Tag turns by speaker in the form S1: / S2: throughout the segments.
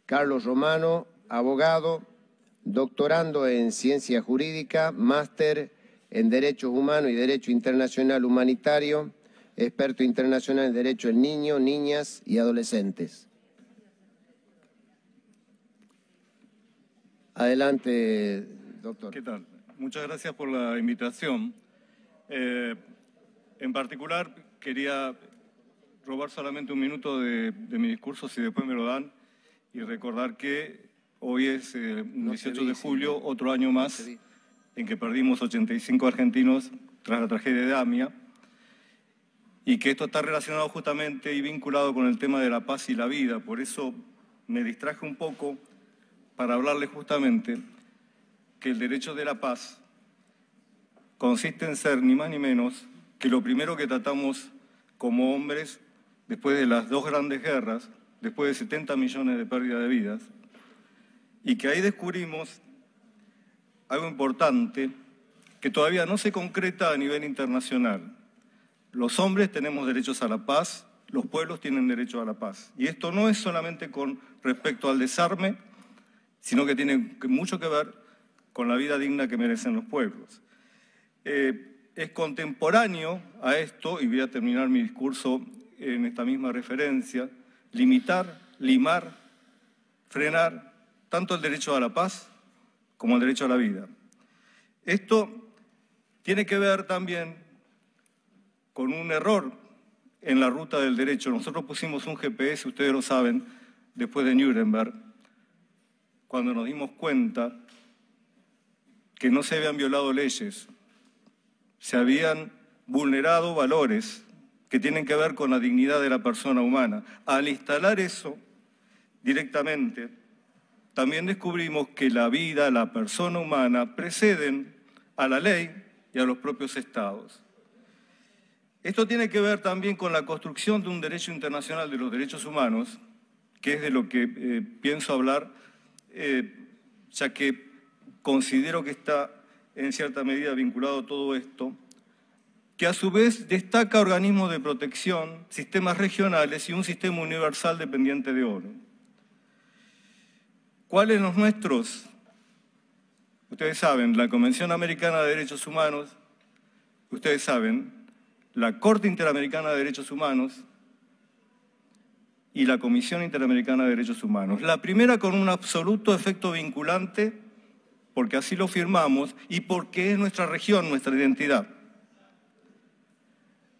S1: Carlos Romano, abogado, doctorando en Ciencia Jurídica, máster en Derechos Humanos y Derecho Internacional Humanitario, experto internacional en Derecho del Niño, Niñas y Adolescentes. Adelante, doctor.
S2: ¿Qué tal? Muchas gracias por la invitación. En particular, quería robar solamente un minuto de mi discurso, si después me lo dan, y recordar que hoy es 18 de julio, otro año más, en que perdimos 85 argentinos tras la tragedia de Amia, y que esto está relacionado justamente y vinculado con el tema de la paz y la vida. Por eso me distraje un poco para hablarles justamente que el derecho de la paz consiste en ser ni más ni menos que lo primero que tratamos como hombres después de las dos grandes guerras, después de 70 millones de pérdidas de vidas, y que ahí descubrimos algo importante que todavía no se concreta a nivel internacional. Los hombres tenemos derechos a la paz, los pueblos tienen derecho a la paz. Y esto no es solamente con respecto al desarme, sino que tiene mucho que ver con la vida digna que merecen los pueblos. Es contemporáneo a esto, y voy a terminar mi discurso en esta misma referencia, limitar, limar, frenar tanto el derecho a la paz como el derecho a la vida. Esto tiene que ver también con un error en la ruta del derecho. Nosotros pusimos un GPS, ustedes lo saben, después de Nuremberg, cuando nos dimos cuenta que no se habían violado leyes, se habían vulnerado valores que tienen que ver con la dignidad de la persona humana. Al instalar eso directamente, también descubrimos que la vida, la persona humana, preceden a la ley y a los propios estados. Esto tiene que ver también con la construcción de un derecho internacional de los derechos humanos, que es de lo que pienso hablar, ya que considero que está en cierta medida vinculado a todo esto, que a su vez destaca organismos de protección, sistemas regionales y un sistema universal dependiente de ONU. ¿Cuáles los nuestros? Ustedes saben, la Convención Americana de Derechos Humanos, ustedes saben, la Corte Interamericana de Derechos Humanos y la Comisión Interamericana de Derechos Humanos. La primera con un absoluto efecto vinculante, porque así lo firmamos y porque es nuestra región, nuestra identidad.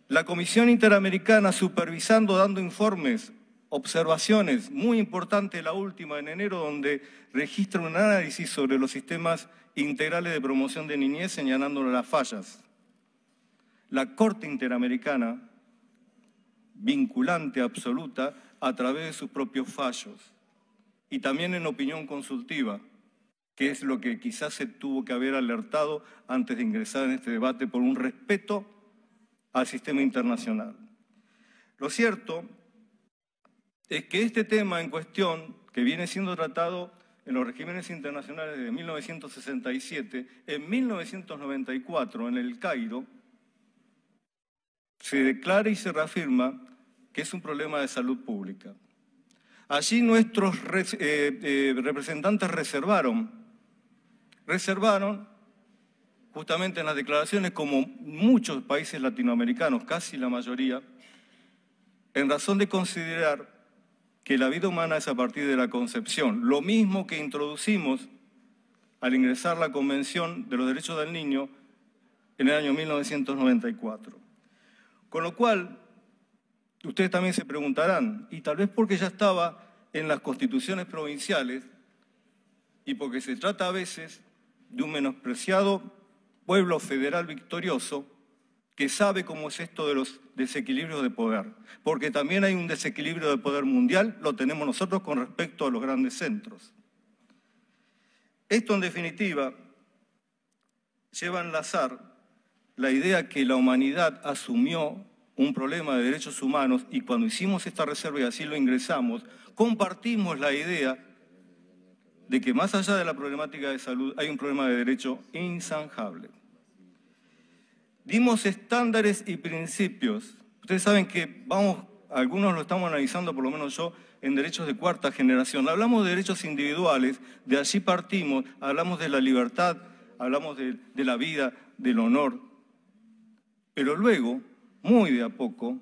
S2: La Comisión Interamericana supervisando, dando informes, observaciones, muy importante la última en enero, donde registra un análisis sobre los sistemas integrales de promoción de niñez, señalándole las fallas. La Corte Interamericana, vinculante absoluta a través de sus propios fallos, y también en opinión consultiva, que es lo que quizás se tuvo que haber alertado antes de ingresar en este debate por un respeto al sistema internacional. Lo cierto es que este tema en cuestión, que viene siendo tratado en los regímenes internacionales desde 1967, en 1994, en el Cairo, se declara y se reafirma que es un problema de salud pública. Allí nuestros representantes reservaron justamente en las declaraciones, como muchos países latinoamericanos, casi la mayoría, en razón de considerar que la vida humana es a partir de la concepción, lo mismo que introducimos al ingresar la Convención de los Derechos del Niño en el año 1994. Con lo cual, ustedes también se preguntarán, y tal vez porque ya estaba en las constituciones provinciales y porque se trata a veces de un menospreciado pueblo federal victorioso que sabe cómo es esto de los desequilibrios de poder, porque también hay un desequilibrio de poder mundial, lo tenemos nosotros con respecto a los grandes centros. Esto, en definitiva, lleva a enlazar la idea que la humanidad asumió un problema de derechos humanos y cuando hicimos esta reserva y así lo ingresamos, compartimos la idea de que más allá de la problemática de salud hay un problema de derecho inzanjable. Dimos estándares y principios. Ustedes saben que algunos lo estamos analizando, por lo menos yo, en derechos de cuarta generación. Hablamos de derechos individuales, de allí partimos, hablamos de la libertad, hablamos de la vida, del honor. Pero luego, muy de a poco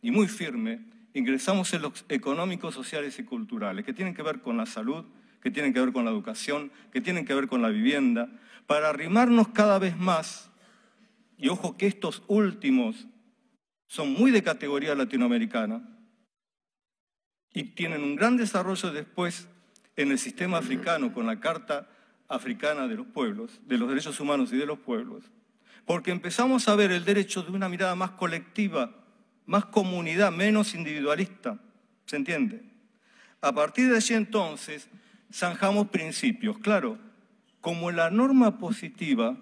S2: y muy firme, ingresamos en los económicos, sociales y culturales, que tienen que ver con la salud, que tienen que ver con la educación, que tienen que ver con la vivienda, para arrimarnos cada vez más, y ojo que estos últimos son muy de categoría latinoamericana y tienen un gran desarrollo después en el sistema africano con la Carta Africana de los Pueblos, de los Derechos Humanos y de los Pueblos, porque empezamos a ver el derecho de una mirada más colectiva, más comunidad, menos individualista, ¿se entiende? A partir de allí entonces zanjamos principios, claro, como la norma positiva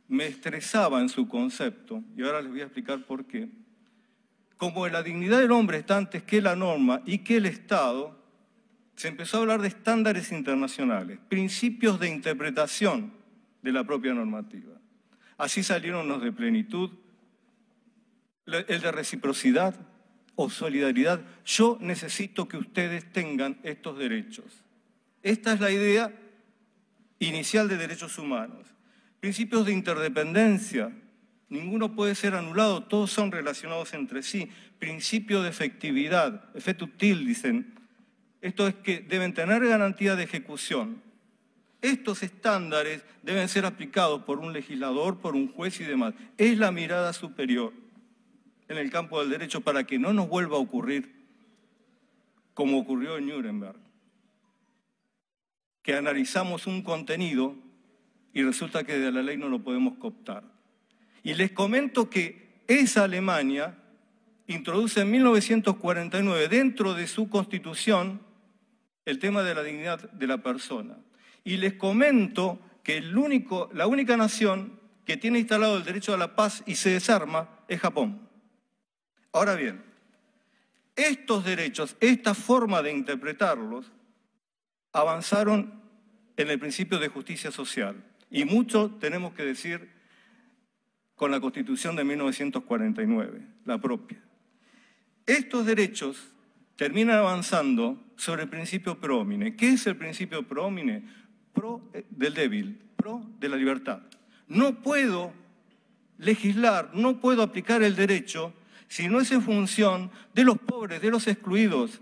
S2: me estresaba en su concepto, y ahora les voy a explicar por qué. Como la dignidad del hombre está antes que la norma y que el Estado, se empezó a hablar de estándares internacionales, principios de interpretación de la propia normativa. Así salieron los de plenitud, el de reciprocidad o solidaridad. Yo necesito que ustedes tengan estos derechos. Esta es la idea inicial de derechos humanos. Principios de interdependencia, ninguno puede ser anulado, todos son relacionados entre sí. Principio de efectividad, effet utile, dicen. Esto es que deben tener garantía de ejecución. Estos estándares deben ser aplicados por un legislador, por un juez y demás. Es la mirada superior en el campo del derecho para que no nos vuelva a ocurrir como ocurrió en Nuremberg, que analizamos un contenido y resulta que de la ley no lo podemos cooptar. Y les comento que esa Alemania introduce en 1949 dentro de su constitución el tema de la dignidad de la persona. Y les comento que la única nación que tiene instalado el derecho a la paz y se desarma es Japón. Ahora bien, estos derechos, esta forma de interpretarlos, avanzaron en el principio de justicia social. Y mucho tenemos que decir con la Constitución de 1949, la propia. Estos derechos terminan avanzando sobre el principio pro homine. ¿Qué es el principio pro homine? Pro del débil, pro de la libertad. No puedo legislar, no puedo aplicar el derecho si no es en función de los pobres, de los excluidos,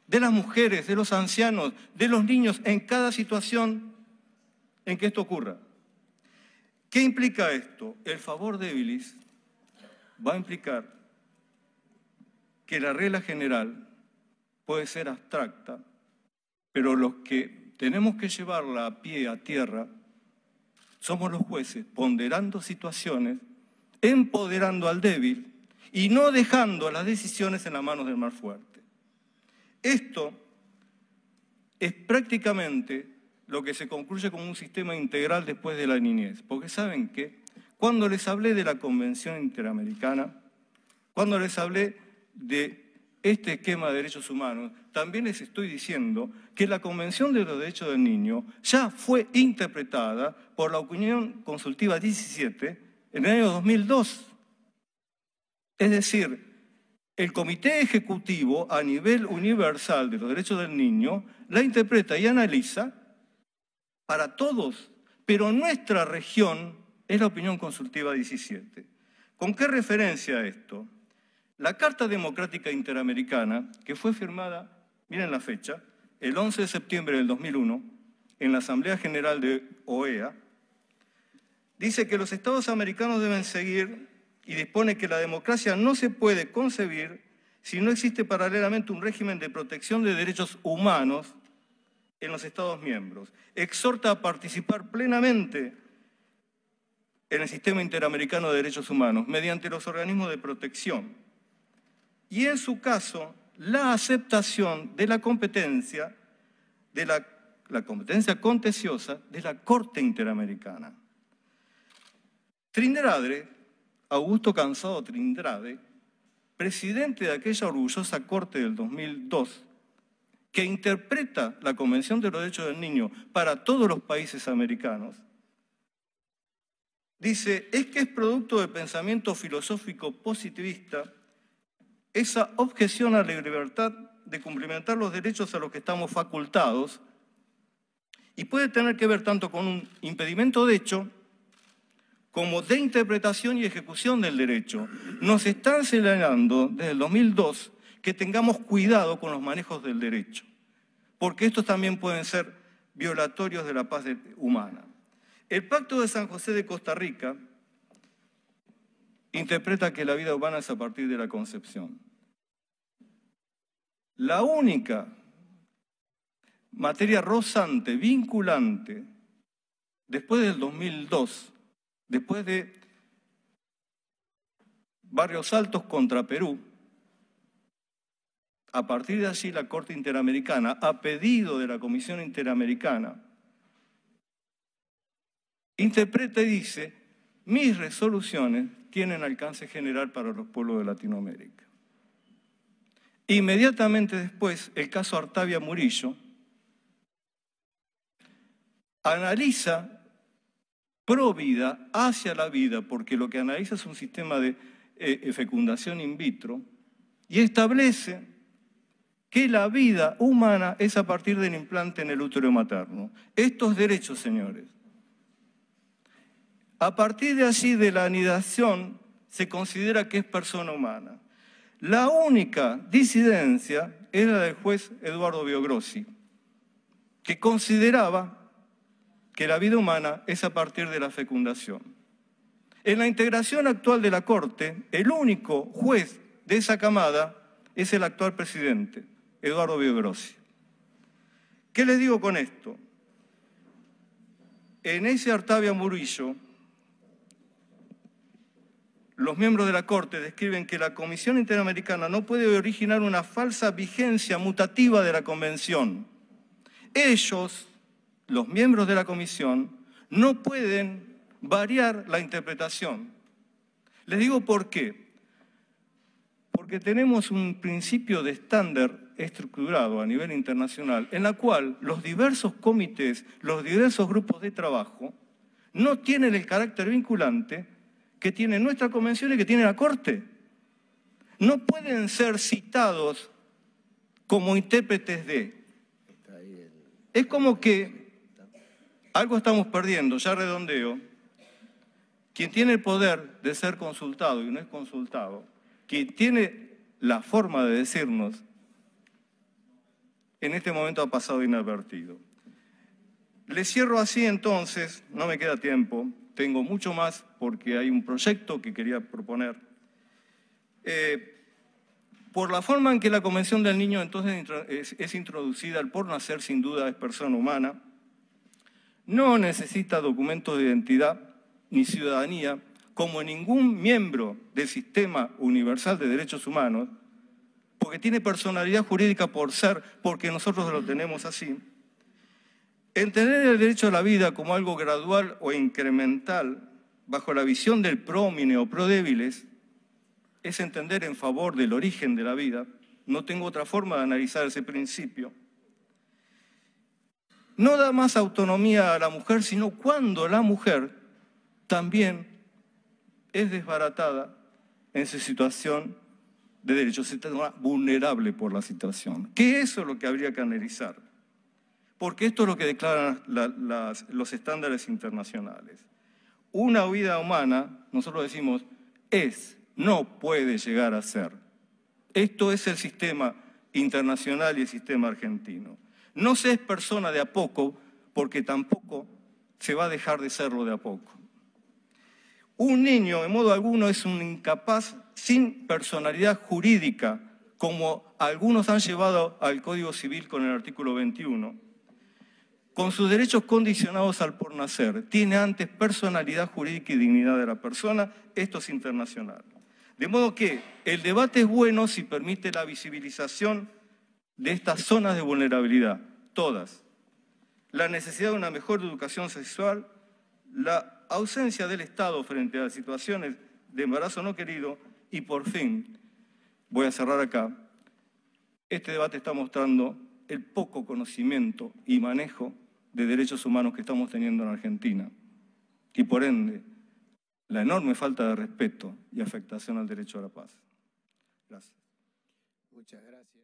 S2: de las mujeres, de los ancianos, de los niños, en cada situación en que esto ocurra. ¿Qué implica esto? El favor debilis va a implicar que la regla general puede ser abstracta, pero los que tenemos que llevarla a pie, a tierra, somos los jueces, ponderando situaciones, empoderando al débil y no dejando las decisiones en las manos del más fuerte. Esto es prácticamente lo que se concluye como un sistema integral después de la niñez. Porque ¿saben qué? Cuando les hablé de la Convención Interamericana, cuando les hablé de este esquema de derechos humanos, también les estoy diciendo que la Convención de los Derechos del Niño ya fue interpretada por la Opinión Consultiva 17 en el año 2002. Es decir, el Comité Ejecutivo a nivel universal de los derechos del niño la interpreta y analiza para todos, pero nuestra región es la Opinión Consultiva 17. ¿Con qué referencia a esto? La Carta Democrática Interamericana, que fue firmada, miren la fecha, el 11 de septiembre del 2001, en la Asamblea General de OEA, dice que los Estados americanos deben seguir y dispone que la democracia no se puede concebir si no existe paralelamente un régimen de protección de derechos humanos en los Estados miembros. Exhorta a participar plenamente en el sistema interamericano de derechos humanos mediante los organismos de protección. Y en su caso, la aceptación de la competencia, la competencia contenciosa de la Corte Interamericana. Trinidad, Augusto Cansado Trinidad, presidente de aquella orgullosa Corte del 2002, que interpreta la Convención de los Derechos del Niño para todos los países americanos, dice, es que es producto del pensamiento filosófico positivista esa objeción a la libertad de cumplimentar los derechos a los que estamos facultados, y puede tener que ver tanto con un impedimento de hecho como de interpretación y ejecución del derecho. Nos están señalando desde el 2002 que tengamos cuidado con los manejos del derecho, porque estos también pueden ser violatorios de la paz humana. El Pacto de San José de Costa Rica interpreta que la vida humana es a partir de la concepción. La única materia rozante, vinculante, después del 2002, después de Barrios Altos contra Perú, a partir de allí la Corte Interamericana, a pedido de la Comisión Interamericana, interpreta y dice: mis resoluciones tienen alcance general para los pueblos de Latinoamérica. Inmediatamente después, el caso Artavia Murillo analiza pro vida hacia la vida, porque lo que analiza es un sistema de fecundación in vitro, y establece que la vida humana es a partir del implante en el útero materno. Estos derechos, señores, a partir de allí, de la anidación, se considera que es persona humana. La única disidencia era del juez Eduardo Biogrossi, que consideraba que la vida humana es a partir de la fecundación. En la integración actual de la Corte, el único juez de esa camada es el actual presidente, Eduardo Biogrossi. ¿Qué les digo con esto? En ese Artavia Murillo, los miembros de la Corte describen que la Comisión Interamericana no puede originar una falsa vigencia mutativa de la Convención. Ellos, los miembros de la Comisión, no pueden variar la interpretación. Les digo por qué. Porque tenemos un principio de estándar estructurado a nivel internacional en la cual los diversos comités, los diversos grupos de trabajo no tienen el carácter vinculante que tiene nuestra convención y que tiene la Corte. No pueden ser citados como intérpretes de. Es como que algo estamos perdiendo, ya redondeo. Quien tiene el poder de ser consultado y no es consultado, quien tiene la forma de decirnos, en este momento ha pasado inadvertido. Le cierro así entonces, no me queda tiempo, tengo mucho más porque hay un proyecto que quería proponer. Por la forma en que la Convención del Niño entonces es introducida, el por nacer sin duda es persona humana, no necesita documentos de identidad ni ciudadanía, como ningún miembro del Sistema Universal de Derechos Humanos, porque tiene personalidad jurídica por ser, porque nosotros lo tenemos así. Entender el derecho a la vida como algo gradual o incremental, bajo la visión del pro homine o pro débiles, es entender en favor del origen de la vida. No tengo otra forma de analizar ese principio. No da más autonomía a la mujer, sino cuando la mujer también es desbaratada en su situación de derecho, se torna vulnerable por la situación. Que eso es lo que habría que analizar, porque esto es lo que declaran los estándares internacionales. Una vida humana, nosotros decimos, no puede llegar a ser. Esto es el sistema internacional y el sistema argentino. No se es persona de a poco, porque tampoco se va a dejar de serlo de a poco. Un niño, de modo alguno, es un incapaz sin personalidad jurídica, como algunos han llevado al Código Civil con el artículo 21, con sus derechos condicionados al por nacer. Tiene antes personalidad jurídica y dignidad de la persona. Esto es internacional. De modo que el debate es bueno si permite la visibilización de estas zonas de vulnerabilidad, todas. La necesidad de una mejor educación sexual, la ausencia del Estado frente a situaciones de embarazo no querido y, por fin, voy a cerrar acá, este debate está mostrando el poco conocimiento y manejo de derechos humanos que estamos teniendo en Argentina y, por ende, la enorme falta de respeto y afectación al derecho a la paz. Gracias.
S1: Muchas gracias.